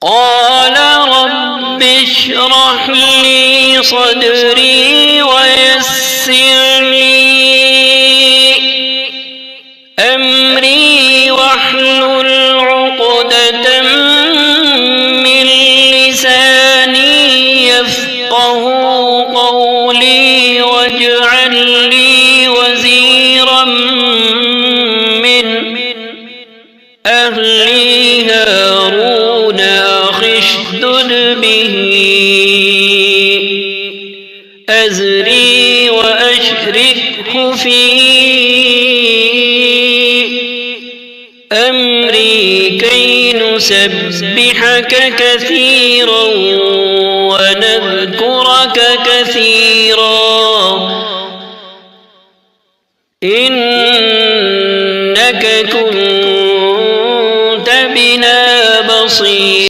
قال رب اشرح لي صدري ويسر لي أمري واحلل عقدة من لساني يفقهوا قولي واجعل لي وزيرا من أهلي هارون أخي اشدد به أزري وأشركه في أمري كي نسبحك كثيرا ونذكرك كثيرا إنك كنت بنا بصيرا.